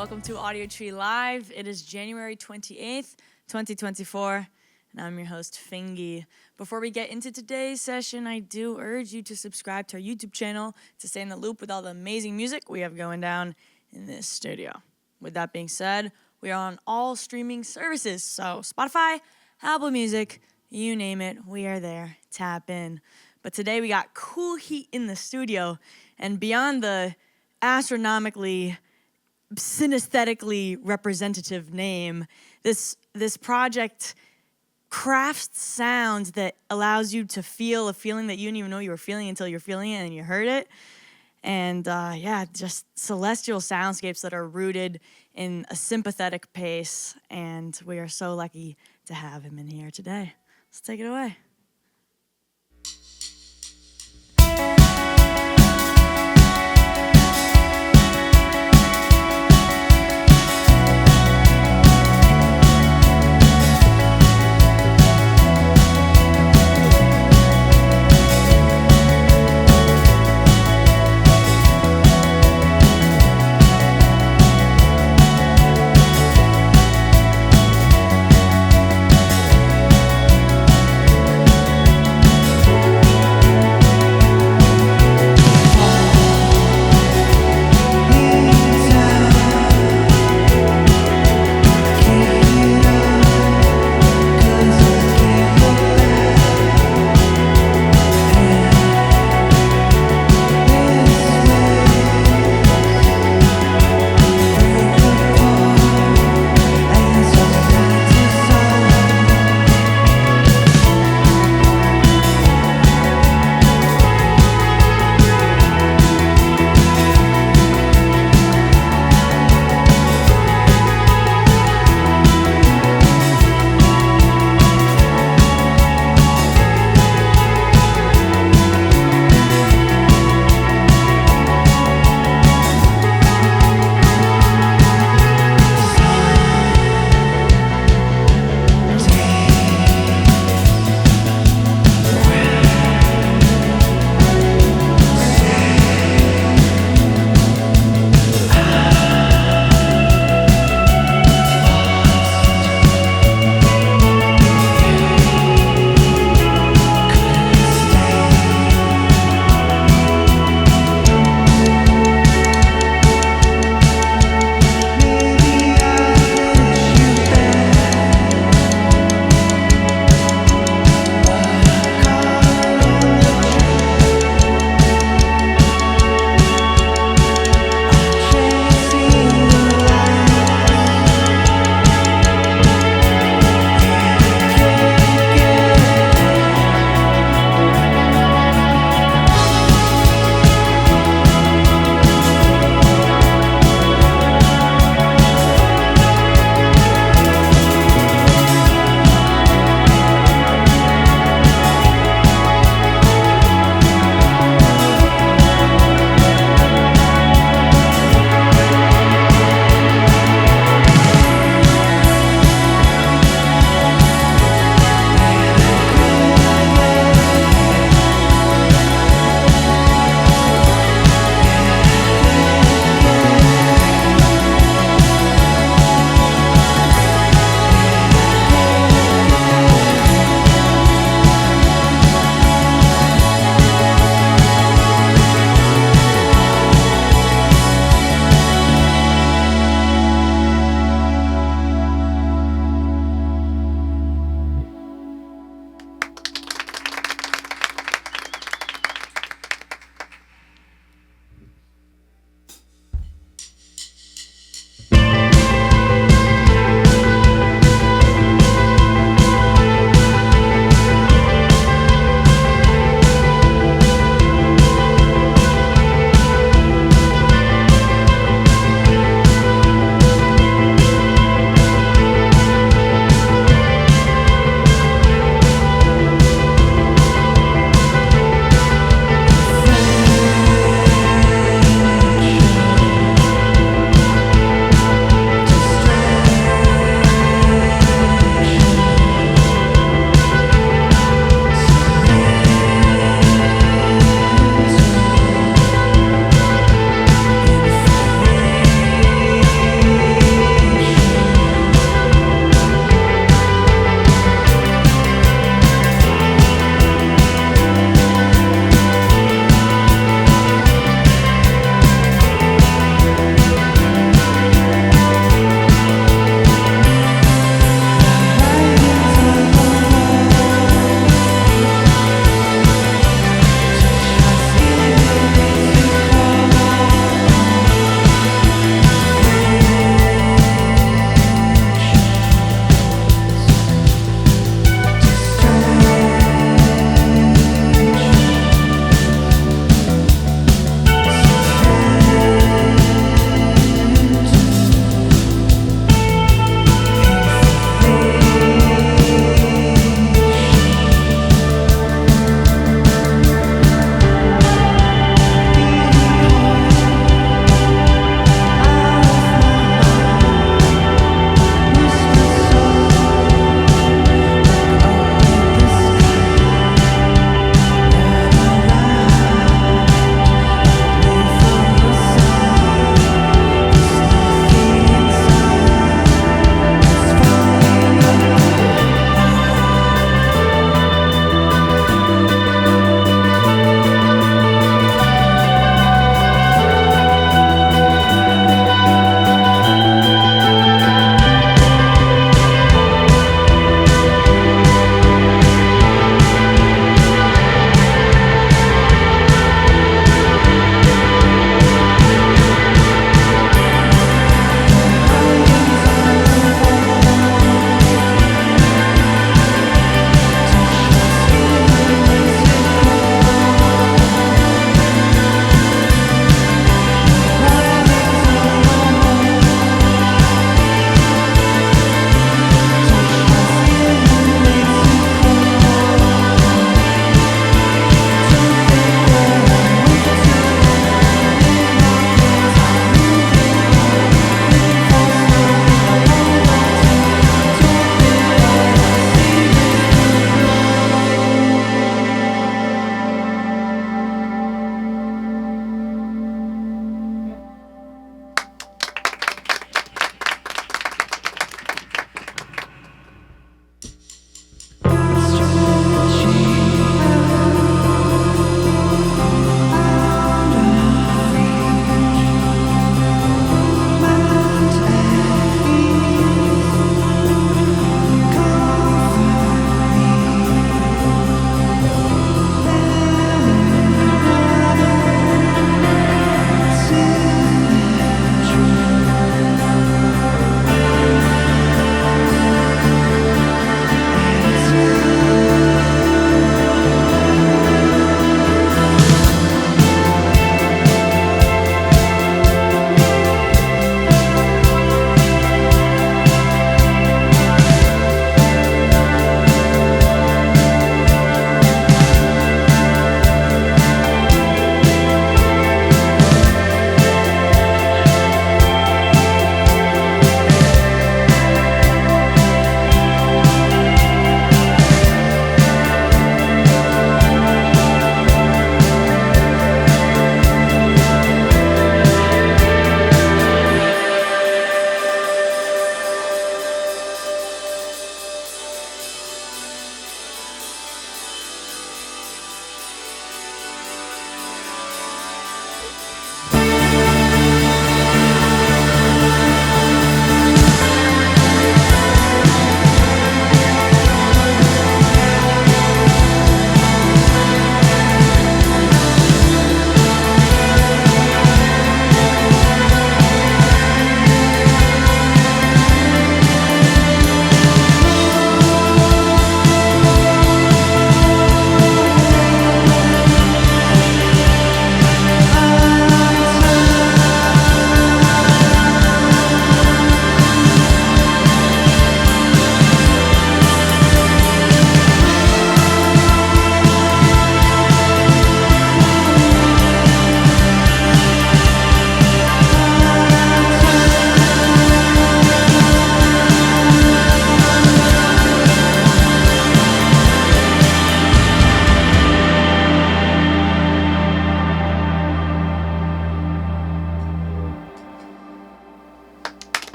welcome to Audiotree Live. It is January 28th, 2024, and I'm your host, FINGY. Before we get into today's session, I do urge you to subscribe to our YouTube channel to stay in the loop with all the amazing music we have going down in this studio. With that being said, we are on all streaming services, so Spotify, Apple Music, you name it, we are there. Tap in. But today we got cool heat in the studio, and beyond the astronomically, synesthetically representative name, this project crafts sounds that allows you to feel a feeling that you didn't even know you were feeling until you're feeling it and you heard it. And just celestial soundscapes that are rooted in a sympathetic pace, and we are so lucky to have him in here today. Let's take it away.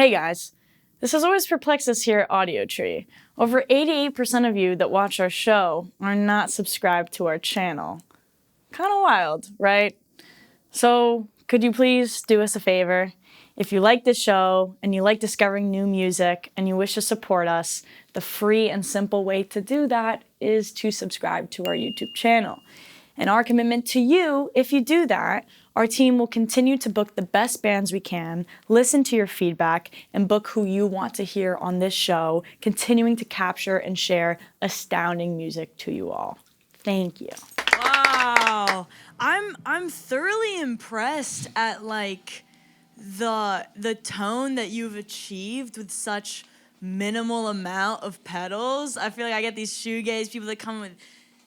Hey guys, this has always perplexed us here at Audiotree. Over 88% of you that watch our show are not subscribed to our channel. Kind of wild, right? So could you please do us a favor? If you like this show and you like discovering new music and you wish to support us, the free and simple way to do that is to subscribe to our YouTube channel. And our commitment to you, if you do that, our team will continue to book the best bands we can, listen to your feedback, and book who you want to hear on this show, continuing to capture and share astounding music to you all. Thank you. Wow. I'm thoroughly impressed at like the tone that you've achieved with such minimal amount of pedals. I feel like I get these shoegaze people that come with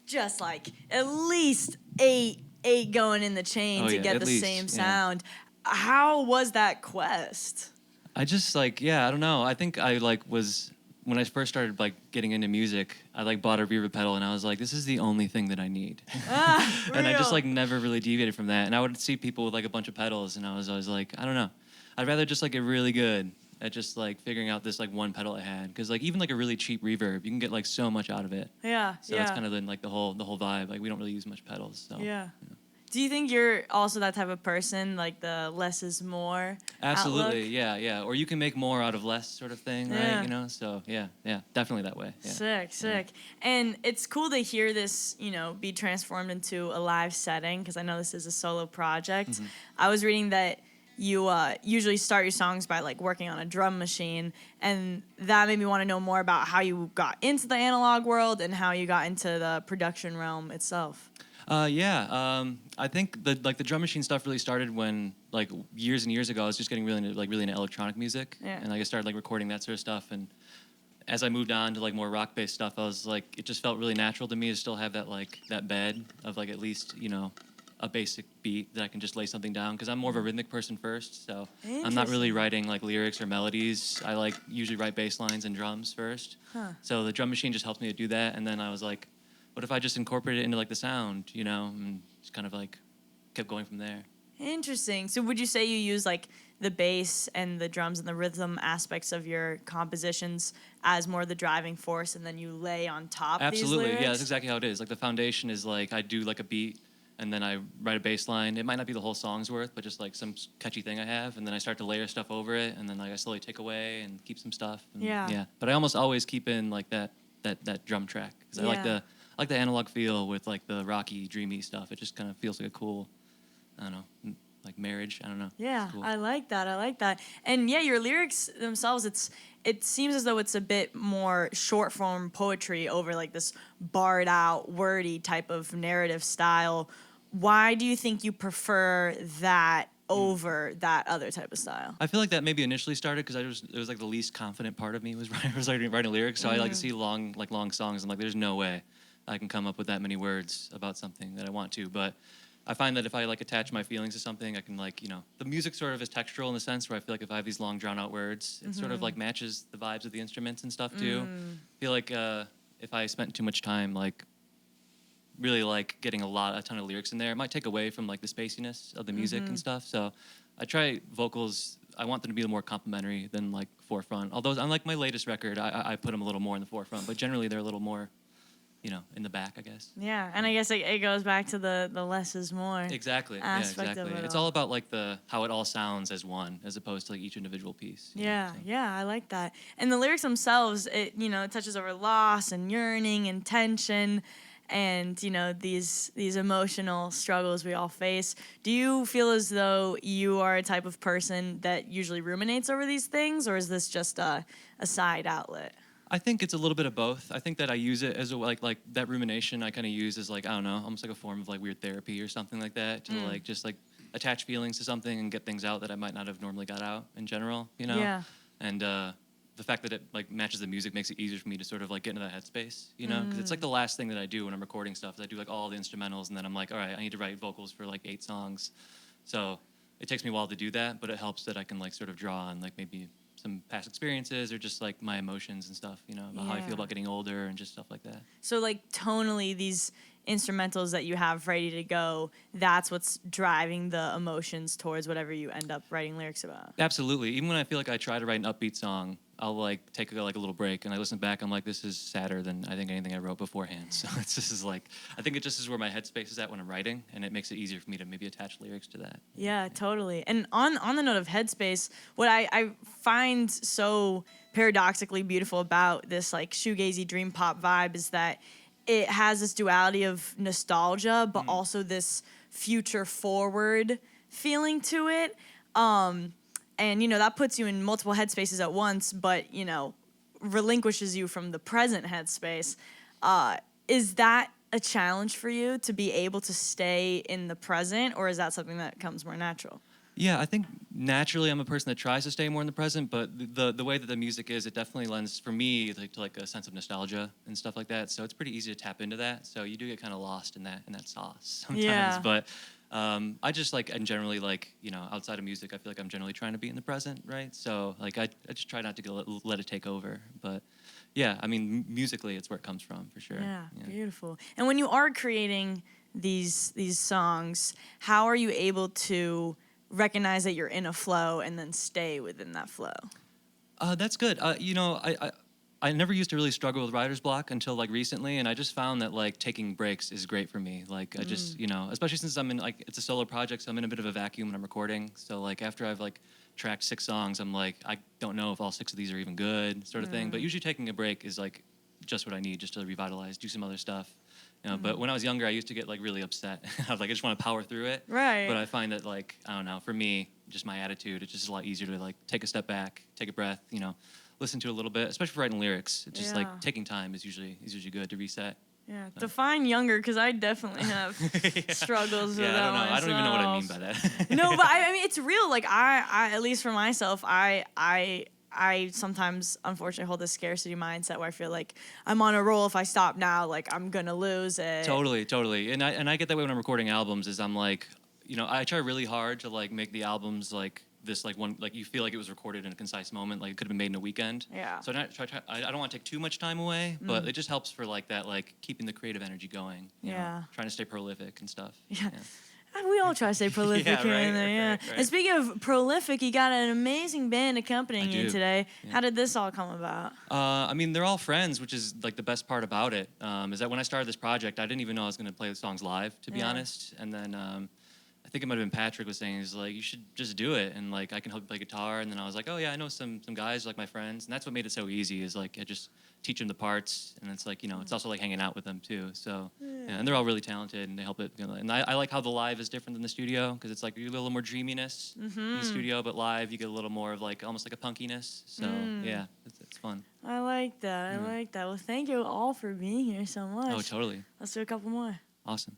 just like at least eight going in the chain to get the same sound. How was that quest? I just like, I don't know. I think I like was, when I first started like getting into music, I like bought a reverb pedal and I was like, this is the only thing that I need. And I just like never really deviated from that. And I would see people with like a bunch of pedals and I was always like, I don't know. I'd rather just like get really good at just like figuring out this like one pedal I had, because like even like a really cheap reverb, you can get like so much out of it. So that's kind of then like the whole vibe. Like we don't really use much pedals. So Do you think you're also that type of person, like the less is more Absolutely, outlook? yeah. Or you can make more out of less sort of thing, right? You know, so yeah, definitely that way. Yeah. Sick. And it's cool to hear this, be transformed into a live setting, because I know this is a solo project. Mm-hmm. I was reading that you usually start your songs by like working on a drum machine, and that made me want to know more about how you got into the analog world and how you got into the production realm itself. I think the drum machine stuff really started when like years and years ago I was just getting really into electronic music, and like I started like recording that sort of stuff. And as I moved on to like more rock based stuff, I was like, it just felt really natural to me to still have that like that bed of like at least a basic beat that I can just lay something down, because I'm more of a rhythmic person first, so I'm not really writing like lyrics or melodies. I like usually write bass lines and drums first. So the drum machine just helps me to do that, and then I was like, what if I just incorporate it into like the sound, and just kind of like kept going from there. Interesting. So would you say you use like the bass and the drums and the rhythm aspects of your compositions as more the driving force, and then you lay on top these lyrics? Yeah, that's exactly how it is. Like the foundation is like I do like a beat, and then I write a bass line. It might not be the whole song's worth, but just like some catchy thing I have, and then I start to layer stuff over it, and then like I slowly take away and keep some stuff. And, but I almost always keep in like that drum track, because I like the analog feel with like the rocky, dreamy stuff. It just kind of feels like a cool, I don't know, like marriage. I don't know. Yeah, cool. I like that. And yeah, your lyrics themselves, it seems as though it's a bit more short form poetry over like this barred out, wordy type of narrative style. Why do you think you prefer that over that other type of style? I feel like that maybe initially started because it was like the least confident part of me was writing lyrics. So I like to see long songs. I'm like, there's no way I can come up with that many words about something that I want to. But I find that if I like attach my feelings to something, I can like, the music sort of is textural in the sense where I feel like if I have these long drawn out words, it sort of like matches the vibes of the instruments and stuff too. I feel like if I spent too much time like really like getting a ton of lyrics in there, it might take away from like the spaciness of the music and stuff. So I try vocals, I want them to be a little more complementary than like forefront. Although on like my latest record, I put them a little more in the forefront, but generally they're a little more in the back, I guess. Yeah, and I guess it goes back to the less is more. Exactly. Aspect of it It's all about like how it all sounds as one, as opposed to like each individual piece. Yeah, I like that. And the lyrics themselves, it touches over loss and yearning and tension, and these emotional struggles we all face. Do you feel as though you are a type of person that usually ruminates over these things, or is this just a side outlet? I think it's a little bit of both. I think that I use it as a, like that rumination I kind of use as like, I don't know, almost like a form of like weird therapy or something like that, to like just like attach feelings to something and get things out that I might not have normally got out in general, Yeah. And the fact that it like matches the music makes it easier for me to sort of like get into that headspace, because it's like the last thing that I do when I'm recording stuff. I do like all the instrumentals, and then I'm like, all right, I need to write vocals for like 8 songs. So it takes me a while to do that, but it helps that I can like sort of draw on like maybe some past experiences or just like my emotions and stuff, about how I feel about getting older and just stuff like that. So like tonally, these instrumentals that you have ready to go, that's what's driving the emotions towards whatever you end up writing lyrics about. Absolutely. Even when I feel like I try to write an upbeat song, I'll like take a little break and I listen back. I'm like, this is sadder than I think anything I wrote beforehand. So it's just is like, I think it just is where my headspace is at when I'm writing, and it makes it easier for me to maybe attach lyrics to that. Yeah, totally. And on the note of headspace, what I find so paradoxically beautiful about this like shoegazy dream pop vibe is that it has this duality of nostalgia, but also this future forward feeling to it. And, you know, that puts you in multiple headspaces at once, but, you know, relinquishes you from the present headspace. Is that a challenge for you to be able to stay in the present, or is that something that comes more natural? Yeah, I think naturally I'm a person that tries to stay more in the present, but the way that the music is, it definitely lends, for me, to like a sense of nostalgia and stuff like that. So it's pretty easy to tap into that. So you do get kind of lost in that sauce sometimes. Yeah. But I just like, and generally like, you know, outside of music, I feel like I'm generally trying to be in the present, right? So like I just try not to let it take over. But yeah, I mean, musically, it's where it comes from for sure. Yeah, beautiful. And when you are creating these songs, how are you able to recognize that you're in a flow and then stay within that flow? That's good. You know, I never used to really struggle with writer's block until like recently, and I just found that like taking breaks is great for me. Like I just, you know, especially since I'm in like, it's a solo project, so I'm in a bit of a vacuum when I'm recording. So like after I've like tracked 6 songs, I'm like, I don't know if all 6 of these are even good, sort of thing. But usually taking a break is like just what I need, just to revitalize, do some other stuff. You know, but when I was younger, I used to get like really upset. I was like, I just want to power through it. Right. But I find that like, I don't know, for me, just my attitude, it's just a lot easier to like take a step back, take a breath, you know, listen to it a little bit, especially for writing lyrics. It's just like taking time is usually good to reset. Yeah, define younger, because I definitely have struggles with that. I don't know. I don't even know what I mean by that. No, but I mean, it's real. Like I at least for myself, I sometimes, unfortunately, hold this scarcity mindset where I feel like I'm on a roll. If I stop now, like, I'm going to lose it. Totally. And I get that way when I'm recording albums, is I'm like, you know, I try really hard to, like, make the albums, like, this, like, one, like, you feel like it was recorded in a concise moment, like, it could have been made in a weekend. Yeah. So I don't want to take too much time away, but it just helps for, like, that, like, keeping the creative energy going. You know, trying to stay prolific and stuff. Yeah. We all try to stay prolific here and there, Right. And speaking of prolific, you got an amazing band accompanying you today. Yeah. How did this all come about? I mean, they're all friends, which is like the best part about it. Is that when I started this project, I didn't even know I was going to play the songs live, to be honest. And then I think it might have been Patrick was saying, he's like, you should just do it, and like I can help you play guitar. And then I was like, oh yeah, I know some guys like my friends, and that's what made it so easy. Is like I just teach them the parts, and it's like, you know, it's also like hanging out with them too. So yeah, and they're all really talented, and they help it. You know, and I like how the live is different than the studio, because it's like you get a little more dreaminess in the studio, but live you get a little more of like almost like a punkiness. So yeah, it's fun. I like that. I like that. Well, thank you all for being here so much. Oh, totally. Let's do a couple more. Awesome.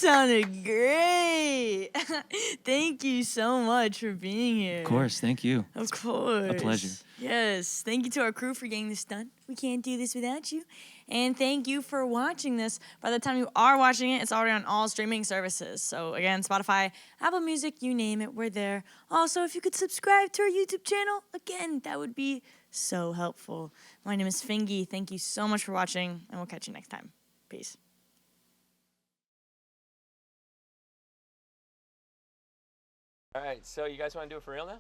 sounded great. Thank you so much for being here. Of course, thank you. Of course. A pleasure. Yes. Thank you to our crew for getting this done. We can't do this without you. And thank you for watching this. By the time you are watching it, it's already on all streaming services. So again, Spotify, Apple Music, you name it, we're there. Also, if you could subscribe to our YouTube channel, again, that would be so helpful. My name is FINGY. Thank you so much for watching, and we'll catch you next time. Peace. All right, so you guys want to do it for real now?